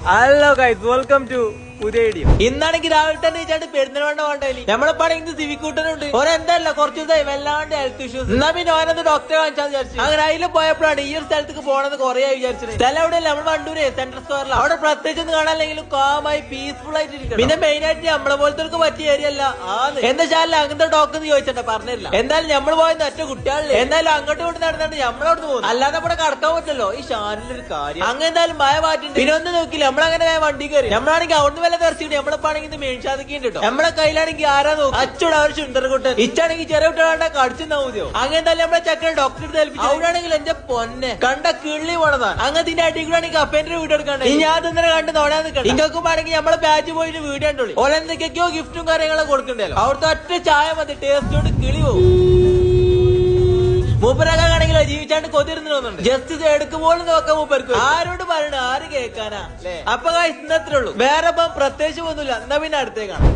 Hello guys, welcome to പുതിയ video. ഇന്നാണെങ്കിൽ രാവിലെ തന്നെ വെച്ചാണ്ട് പെരുന്തൽമണ്ണ വേണ്ടല്ലേ നമ്മളെപ്പാണെങ്കിൽ സിവിക്കൂട്ടനുണ്ട്. ഓരെന്തല്ല കുറച്ചു ദിവസമായി വല്ലാണ്ട് ഹെൽത്ത് ഇഷ്യൂസ്. എന്നാ പിന്നെ ഓരോന്ന് ഡോക്ടറെ കാണിച്ചാന്ന് വിചാരിച്ചു. അങ്ങനെ അതിൽ പോയപ്പോഴാണ് ഈ ഒരു സ്ഥലത്തേക്ക് പോകണമെന്ന് കുറെ വിചാരിച്ചത്. സ്ഥലം എവിടെയല്ല, നമ്മൾ വണ്ടൂര് സെൻട്രൽ സ്ക്വയറിലാണ്. അവിടെ പ്രത്യേകിച്ച് ഒന്നും കാണാനില്ലെങ്കിലും കാമായി പീസ്ഫുൾ ആയിട്ട് ഇരിക്കണം. പിന്നെ മെയിൻ ആയിട്ട് നമ്മളെ പോലത്തെ പറ്റിയ ഏരിയ അല്ല ആന്ന്. എന്താ ചാലിൽ അങ്ങനത്തെ ഡോക്ടർ എന്ന് ചോദിച്ചിട്ടാ പറഞ്ഞില്ല. എന്തായാലും നമ്മൾ പോയത് ഒറ്റ കുട്ടികളിൽ എന്തായാലും അങ്ങോട്ട് കൊണ്ട് നടന്നിട്ട് നമ്മളവിടെ പോകും. അല്ലാതെ ഇവിടെ കടക്കാൻ പറ്റല്ലോ ഈ ഷാനിലൊരു കാര്യം. അങ്ങനെ എന്തായാലും മഴ മാറ്റിണ്ട്. പിന്നെ ഒന്നും നോക്കില്ല, നമ്മളങ്ങനെ വണ്ടി കയറി. നമ്മളാണെങ്കിൽ അവിടുന്ന് വല്ല തെറിച്ചിട്ട് നമ്മളെപ്പാണെങ്കിൽ മേടിച്ചാതൊക്കെയുണ്ട് കേട്ടോ. നമ്മളെ കയ്യിലാണെങ്കിൽ ആരാ നോക്കും അച്ചോട് അവർ ചുണ്ടർകുട്ടൻ. ഇച്ചാണെങ്കിൽ ചെറിയ കുട്ടികളാണ്ട കടിച്ചു നൗതിയോ. അങ്ങനെ എന്തായാലും നമ്മളെ ചക്കൻ ഡോക്ടറെ ഏൽപ്പിച്ചു. അവിടെയാണെങ്കിൽ എന്റെ പൊന്നെ കണ്ട കിള്ളി പോണതാണ്. അങ്ങനത്തെ അടിക്കൂടാണെങ്കിൽ അപ്പേന്റെ വീഡിയോ എടുക്കാണ്ട് ഞാൻ തന്നെ കണ്ട് നോടാൻ നിൽക്കണം. നിങ്ങൾക്കും ആണെങ്കിൽ നമ്മളെ ബാച്ച് പോയിട്ട് വീഡിയോ കണ്ടോളി. ഓരോ എന്തൊക്കെയോ ഗിഫ്റ്റും കാര്യങ്ങളൊക്കെ കൊടുക്കണ്ടല്ലോ. അവിടുത്തെ ഒറ്റ ചായ മതി, ടേസ്റ്റ് കൊണ്ട് കിളി പോകും. മൂപ്പരാകാണെങ്കിലോ ജീവിച്ചാണ്ട് കൊതിരുന്നു തോന്നുന്നുണ്ട്. ജസ്റ്റ് ഇത് എടുക്കുമ്പോഴും നോക്കാൻ മൂപ്പർക്ക് ആരോട് പറയണ ആര് കേൾക്കാനാ അല്ലേ. അപ്പൊ ഇന്നത്രേ ഉള്ളൂ, വേറെ പ്രത്യേകിച്ച് ഒന്നുമില്ല. എന്നാ പിന്നെ അടുത്തേക്കാണ്.